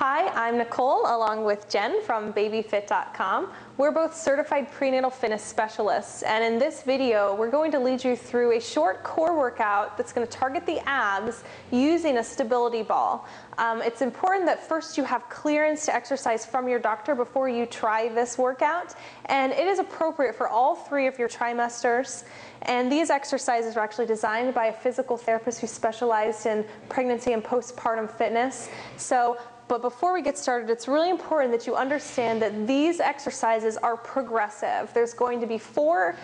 Hi, I'm Nicole along with Jen from babyfit.com. We're both certified prenatal fitness specialists, and in this video we're going to lead you through a short core workout that's going to target the abs using a stability ball. It's important that first you have clearance to exercise from your doctor before you try this workout, and it is appropriate for all 3 of your trimesters. And these exercises are actually designed by a physical therapist who specialized in pregnancy and postpartum fitness. But before we get started, it's really important that you understand that these exercises are progressive. There's going to be 4,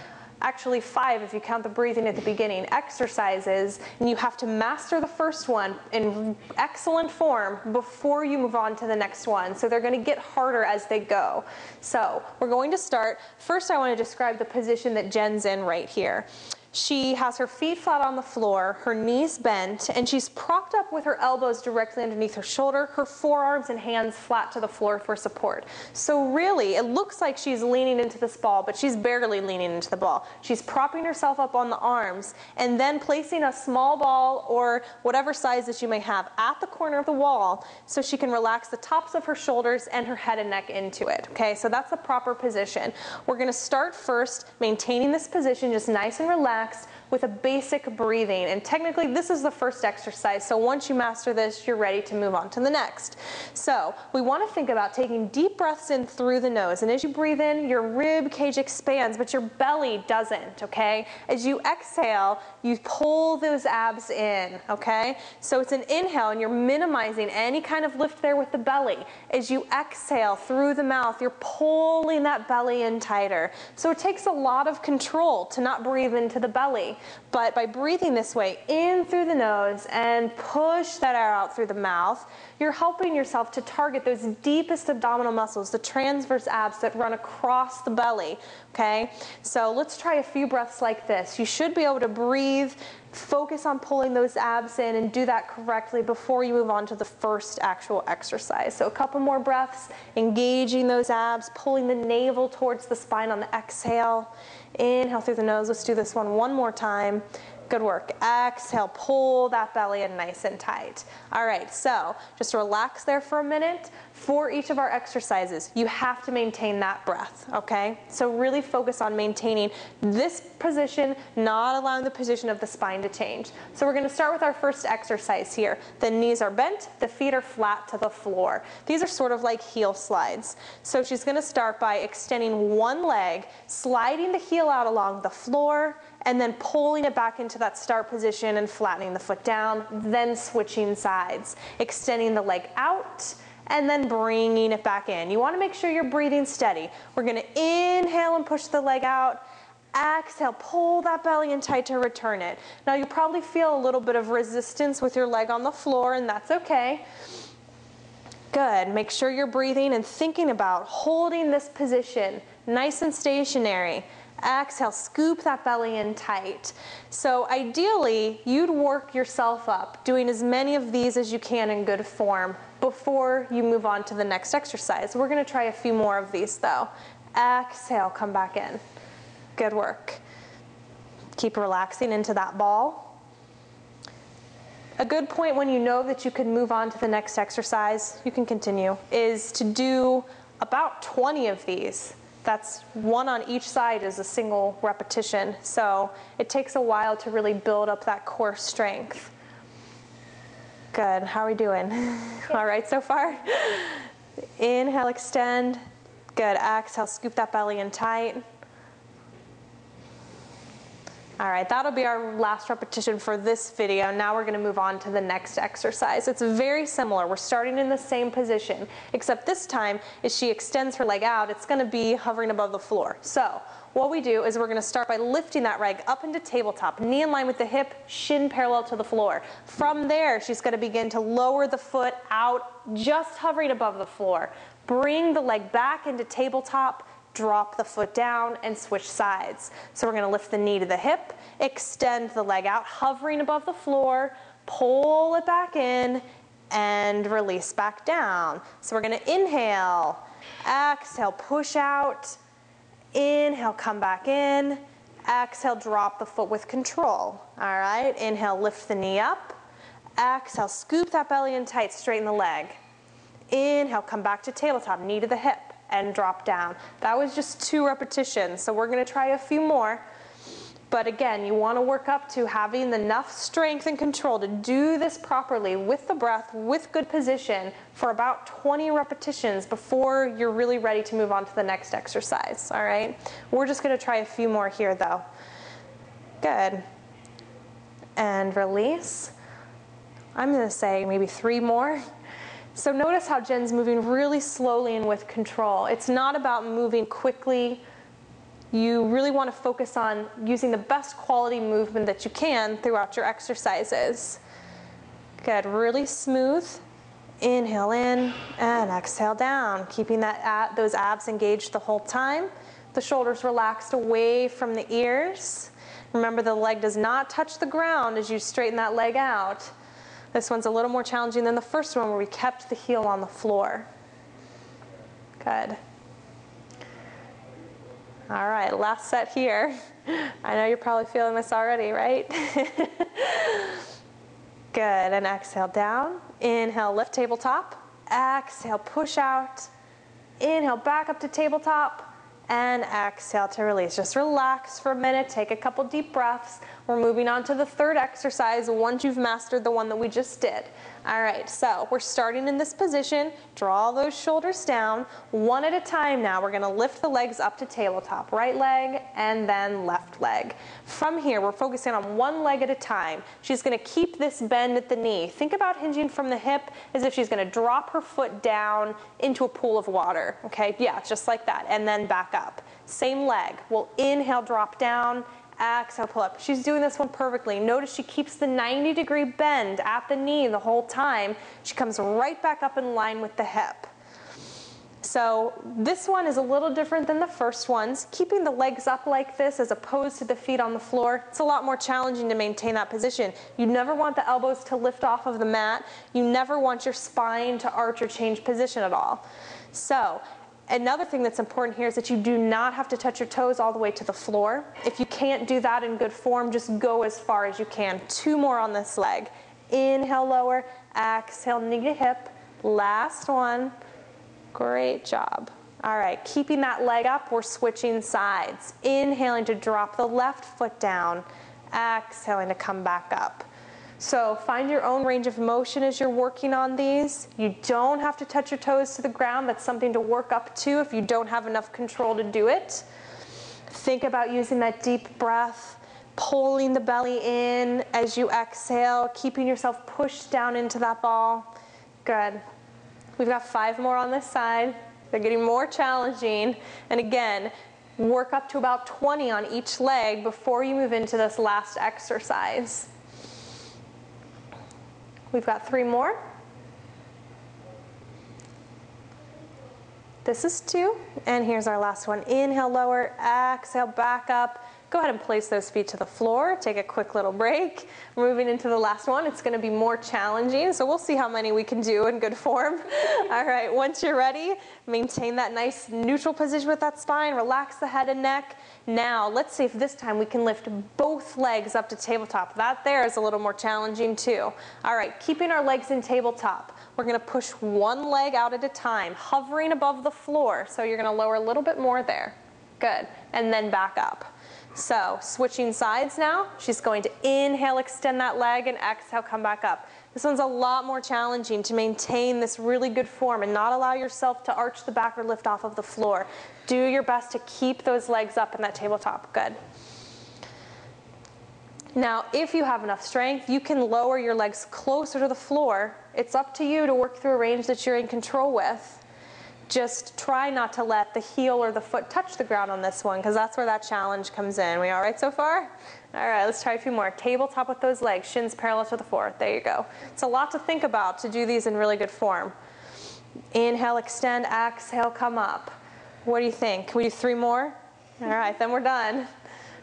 actually 5 if you count the breathing at the beginning, exercises, and you have to master the first one in excellent form before you move on to the next one. So they're going to get harder as they go. So we're going to start. First, I want to describe the position that Jen's in right here. She has her feet flat on the floor, her knees bent, and she's propped up with her elbows directly underneath her shoulder, her forearms and hands flat to the floor for support. So really, it looks like she's leaning into this ball, but she's barely leaning into the ball. She's propping herself up on the arms and then placing a small ball or whatever size that you may have at the corner of the wall so she can relax the tops of her shoulders and her head and neck into it. Okay, so that's the proper position. We're going to start first maintaining this position just nice and relaxed with a basic breathing, and technically this is the first exercise, so once you master this you're ready to move on to the next. So we want to think about taking deep breaths in through the nose, and as you breathe in your rib cage expands but your belly doesn't. Okay, as you exhale you pull those abs in. Okay, so it's an inhale and you're minimizing any kind of lift there with the belly. As you exhale through the mouth you're pulling that belly in tighter. So it takes a lot of control to not breathe into the belly. But by breathing this way in through the nose and push that air out through the mouth, you're helping yourself to target those deepest abdominal muscles, the transverse abs that run across the belly. Okay, so let's try a few breaths like this. You should be able to breathe, focus on pulling those abs in, and do that correctly before you move on to the first actual exercise. So a couple more breaths, engaging those abs, pulling the navel towards the spine on the exhale. Inhale through the nose. Let's do this one more time. Good work. Exhale, pull that belly in nice and tight. All right, so just relax there for a minute. For each of our exercises, you have to maintain that breath, okay? So really focus on maintaining this position, not allowing the position of the spine to change. So we're going to start with our first exercise here. The knees are bent, the feet are flat to the floor. These are sort of like heel slides. So she's going to start by extending one leg, sliding the heel out along the floor, and then pulling it back into that start position and flattening the foot down, then switching sides, extending the leg out, and then bringing it back in. You want to make sure you're breathing steady. We're going to inhale and push the leg out. Exhale, pull that belly in tight to return it. Now you probably feel a little bit of resistance with your leg on the floor, and that's okay. Good. Make sure you're breathing and thinking about holding this position nice and stationary. Exhale, scoop that belly in tight. So ideally, you'd work yourself up, doing as many of these as you can in good form before you move on to the next exercise. We're going to try a few more of these though. Exhale, come back in. Good work. Keep relaxing into that ball. A good point when you know that you can move on to the next exercise, you can continue, is to do about 20 of these. That's 1 on each side is a single repetition. So it takes a while to really build up that core strength. Good. How are we doing? All right so far? Inhale, extend. Good. Exhale, scoop that belly in tight. All right, that'll be our last repetition for this video. Now we're going to move on to the next exercise. It's very similar. We're starting in the same position, except this time as she extends her leg out, it's going to be hovering above the floor. So what we do is we're going to start by lifting that leg up into tabletop, knee in line with the hip, shin parallel to the floor. From there, she's going to begin to lower the foot out, just hovering above the floor. Bring the leg back into tabletop, drop the foot down, and switch sides. So we're going to lift the knee to the hip, extend the leg out, hovering above the floor, pull it back in, and release back down. So we're going to inhale, exhale, push out, inhale, come back in, exhale, drop the foot with control. All right, inhale, lift the knee up, exhale, scoop that belly in tight, straighten the leg. Inhale, come back to tabletop, knee to the hip, and drop down. That was just 2 repetitions, so we're gonna try a few more. But again, you wanna work up to having enough strength and control to do this properly with the breath, with good position for about 20 repetitions before you're really ready to move on to the next exercise, all right? We're just gonna try a few more here though. Good. And release. I'm gonna say maybe 3 more. So notice how Jen's moving really slowly and with control. It's not about moving quickly. You really want to focus on using the best quality movement that you can throughout your exercises. Good, really smooth. Inhale in and exhale down, keeping those abs engaged the whole time. The shoulders relaxed away from the ears. Remember, the leg does not touch the ground as you straighten that leg out. This one's a little more challenging than the first one where we kept the heel on the floor. Good. All right, last set here. I know you're probably feeling this already, right? Good, and exhale down. Inhale, lift tabletop. Exhale, push out. Inhale, back up to tabletop. And exhale to release. Just relax for a minute, take a couple deep breaths. We're moving on to the 3rd exercise once you've mastered the one that we just did. All right, so we're starting in this position. Draw those shoulders down. One at a time now. We're gonna lift the legs up to tabletop. Right leg and then left leg. From here, we're focusing on one leg at a time. She's gonna keep this bend at the knee. Think about hinging from the hip as if she's gonna drop her foot down into a pool of water, okay? Yeah, just like that, and then back up. Same leg. We'll inhale, drop down. Exhale, pull up. She's doing this one perfectly. Notice she keeps the 90-degree bend at the knee the whole time. She comes right back up in line with the hip. So this one is a little different than the first ones. Keeping the legs up like this as opposed to the feet on the floor, it's a lot more challenging to maintain that position. You never want the elbows to lift off of the mat. You never want your spine to arch or change position at all. So another thing that's important here is that you do not have to touch your toes all the way to the floor. If you can't do that in good form, just go as far as you can. 2 more on this leg. Inhale, lower. Exhale, knee to hip. Last one. Great job. All right, keeping that leg up, we're switching sides. Inhaling to drop the left foot down. Exhaling to come back up. So find your own range of motion as you're working on these. You don't have to touch your toes to the ground. That's something to work up to if you don't have enough control to do it. Think about using that deep breath, pulling the belly in as you exhale, keeping yourself pushed down into that ball. Good. We've got 5 more on this side. They're getting more challenging. And again, work up to about 20 on each leg before you move into this last exercise. We've got 3 more. This is 2, and here's our last one. Inhale, lower, exhale, back up. Go ahead and place those feet to the floor. Take a quick little break. Moving into the last one, it's gonna be more challenging, so we'll see how many we can do in good form. All right, once you're ready, maintain that nice neutral position with that spine, relax the head and neck. Now, let's see if this time we can lift both legs up to tabletop. That there is a little more challenging too. All right, keeping our legs in tabletop. We're gonna push one leg out at a time, hovering above the floor. So you're gonna lower a little bit more there. Good, and then back up. So switching sides now, she's going to inhale, extend that leg, and exhale, come back up. This one's a lot more challenging to maintain this really good form and not allow yourself to arch the back or lift off of the floor. Do your best to keep those legs up in that tabletop. Good. Now, if you have enough strength, you can lower your legs closer to the floor. It's up to you to work through a range that you're in control with. Just try not to let the heel or the foot touch the ground on this one, because that's where that challenge comes in. We all right so far? All right, let's try a few more. Tabletop with those legs, shins parallel to the floor. There you go. It's a lot to think about to do these in really good form. Inhale, extend, exhale, come up. What do you think? Can we do 3 more? All right, then we're done.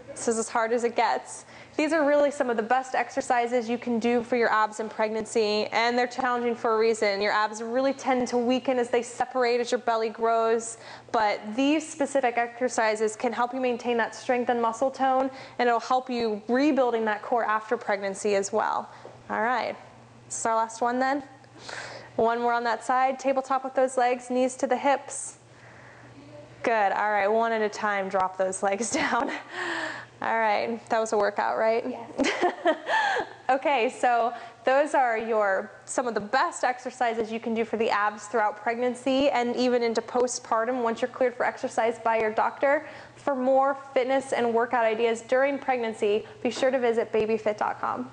This is as hard as it gets. These are really some of the best exercises you can do for your abs in pregnancy, and they're challenging for a reason. Your abs really tend to weaken as they separate as your belly grows, but these specific exercises can help you maintain that strength and muscle tone, and it'll help you rebuilding that core after pregnancy as well. All right, this is our last one then. One more on that side, tabletop with those legs, knees to the hips. Good, all right, one at a time, drop those legs down. All right, that was a workout, right? Yes. Okay, so those are some of the best exercises you can do for the abs throughout pregnancy and even into postpartum once you're cleared for exercise by your doctor. For more fitness and workout ideas during pregnancy, be sure to visit babyfit.com.